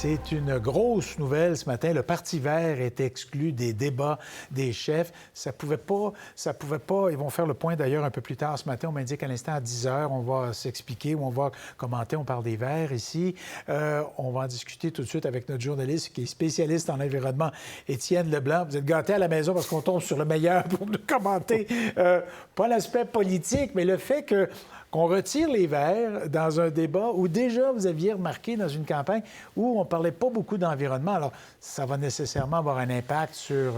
C'est une grosse nouvelle ce matin. Le Parti vert est exclu des débats des chefs. Ça pouvait pas. Ils vont faire le point d'ailleurs un peu plus tard ce matin. On m'indique à l'instant à 10 heures, on va s'expliquer ou on va commenter. On parle des Verts ici. On va en discuter tout de suite avec notre journaliste qui est spécialiste en environnement, Étienne Leblanc. Vous êtes gâtés à la maison parce qu'on tombe sur le meilleur pour nous commenter. Pas l'aspect politique, mais le fait qu'on retire les Verts dans un débat où déjà vous aviez remarqué dans une campagne où on ne parlait pas beaucoup d'environnement. Alors, ça va nécessairement avoir un impact sur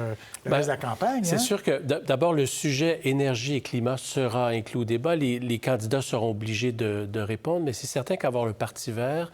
le reste de la campagne. C'est sûr que, d'abord, le sujet énergie et climat sera inclus au débat. Les candidats seront obligés de répondre, mais c'est certain qu'avoir le Parti vert,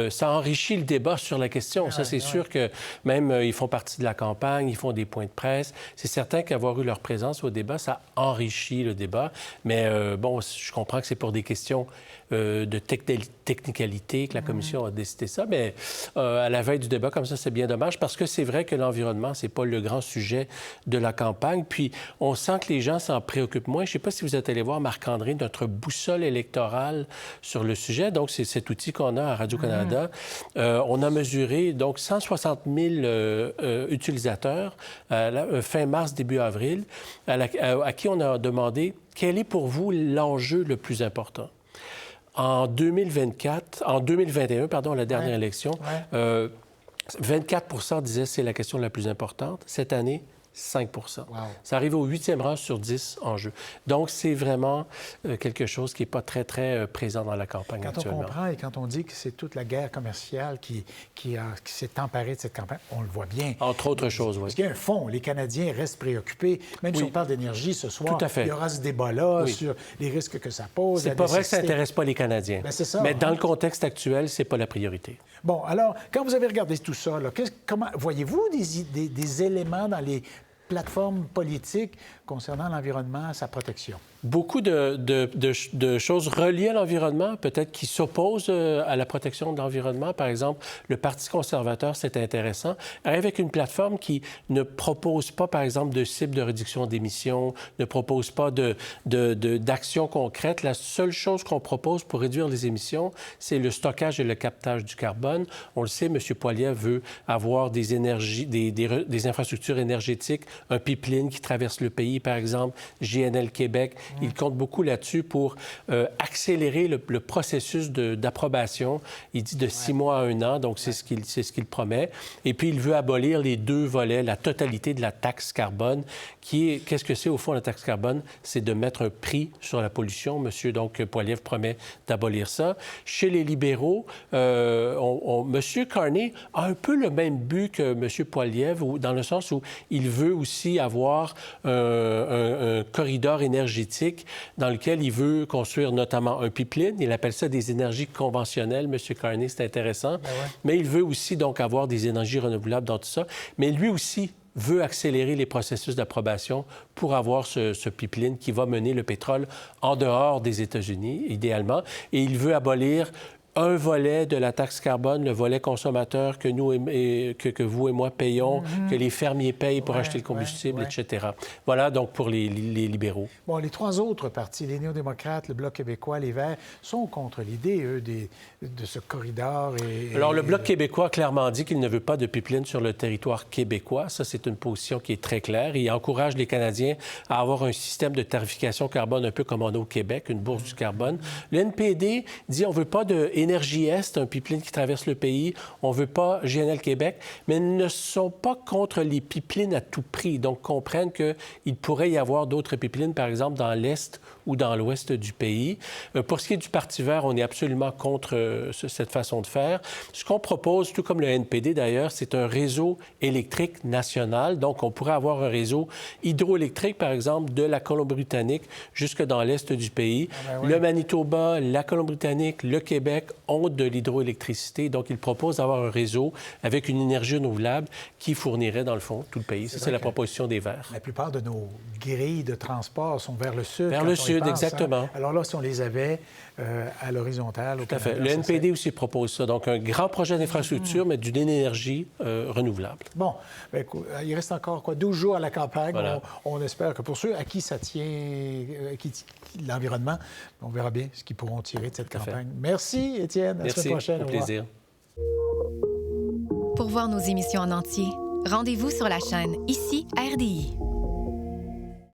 ça enrichit le débat sur la question. Ça, c'est sûr que même ils font partie de la campagne, ils font des points de presse. C'est certain qu'avoir eu leur présence au débat, ça enrichit le débat. Mais bon, je comprends que c'est pour des questions de technicalité que la Commission a décidé ça, mais à la veille du débat, comme ça, c'est bien dommage, parce que c'est vrai que l'environnement, c'est pas le grand sujet de la campagne. Puis, on sent que les gens s'en préoccupent moins. Je ne sais pas si vous êtes allé voir, Marc-André, notre boussole électorale sur le sujet. Donc, c'est cet outil qu'on a à Radio-Canada. On a mesuré, donc, 160 000 utilisateurs fin mars, début avril, à qui on a demandé quel est pour vous l'enjeu le plus important? En 2021, la dernière élection, 24 disaient c'est la question la plus importante. Cette année, 5 wow. Ça arrive au 8e rang sur 10 en jeu. Donc, c'est vraiment quelque chose qui n'est pas très, très présent dans la campagne actuellement. Quand on comprend et quand on dit que c'est toute la guerre commerciale qui s'est emparée de cette campagne, on le voit bien. Entre autres choses, oui. Parce qu'il y a un fond. Les Canadiens restent préoccupés. Même si on parle d'énergie ce soir, tout à fait. Il y aura ce débat-là sur les risques que ça pose. C'est pas vrai que ça n'intéresse pas les Canadiens. Bien, c'est ça, mais dans le contexte actuel, c'est pas la priorité. Bon, alors, quand vous avez regardé tout ça, là, comment voyez-vous des éléments dans les plateformes politiques concernant l'environnement, sa protection? Beaucoup de choses reliées à l'environnement, peut-être qui s'opposent à la protection de l'environnement. Par exemple, le Parti conservateur, c'est intéressant, arrive avec une plateforme qui ne propose pas, par exemple, de cible de réduction d'émissions, ne propose pas d'actions concrètes. La seule chose qu'on propose pour réduire les émissions, c'est le stockage et le captage du carbone. On le sait, M. Poilievre veut avoir des infrastructures énergétiques, un pipeline qui traverse le pays, par exemple, GNL Québec. Il compte beaucoup là-dessus pour accélérer le processus d'approbation. Il dit de 6 mois à 1 an, donc c'est ce qu'il promet. Et puis, il veut abolir les 2 volets, la totalité de la taxe carbone, qu'est-ce que c'est au fond la taxe carbone? C'est de mettre un prix sur la pollution. Monsieur Poilievre promet d'abolir ça. Chez les libéraux, Monsieur Carney a un peu le même but que Monsieur Poilievre, dans le sens où il veut aussi avoir un corridor énergétique dans lequel il veut construire notamment un pipeline. Il appelle ça des énergies conventionnelles. M. Carney, c'est intéressant. Mais il veut aussi donc avoir des énergies renouvelables dans tout ça. Mais lui aussi veut accélérer les processus d'approbation pour avoir ce pipeline qui va mener le pétrole en dehors des États-Unis, idéalement. Et il veut abolir un volet de la taxe carbone, le volet consommateur que que vous et moi payons, que les fermiers payent pour acheter le combustible, etc. Voilà donc pour les libéraux. Bon, les 3 autres partis, les néo-démocrates, le Bloc québécois, les Verts, sont contre l'idée, eux, de ce corridor. Alors, le Bloc québécois a clairement dit qu'il ne veut pas de pipeline sur le territoire québécois. Ça, c'est une position qui est très claire. Il encourage les Canadiens à avoir un système de tarification carbone un peu comme on a au Québec, une bourse du carbone. Le NPD dit on ne veut pas de Énergie Est, un pipeline qui traverse le pays. On ne veut pas GNL Québec, mais ils ne sont pas contre les pipelines à tout prix. Donc, comprennent qu'il pourrait y avoir d'autres pipelines, par exemple, dans l'Est ou dans l'Ouest du pays. Pour ce qui est du Parti vert, on est absolument contre cette façon de faire. Ce qu'on propose, tout comme le NPD d'ailleurs, c'est un réseau électrique national. Donc, on pourrait avoir un réseau hydroélectrique, par exemple, de la Colombie-Britannique jusque dans l'Est du pays. Le Manitoba, la Colombie-Britannique, le Québec ont de l'hydroélectricité. Donc, ils proposent d'avoir un réseau avec une énergie renouvelable qui fournirait, dans le fond, tout le pays. Ça, c'est la proposition des Verts. La plupart de nos grilles de transport sont vers le sud. Vers le sud, exactement. Hein? Alors là, si on les avait à l'horizontale... Tout à fait. Le NPD aussi propose ça. Donc, un grand projet d'infrastructure, mais d'une énergie renouvelable. Bon. Bien, écoute, il reste encore 12 jours à la campagne. Voilà. On espère que pour ceux à qui ça tient, l'environnement, on verra bien ce qu'ils pourront tirer de cette campagne. Merci, Étienne. À la semaine prochaine. Au plaisir. Pour voir nos émissions en entier, rendez-vous sur la chaîne Ici RDI.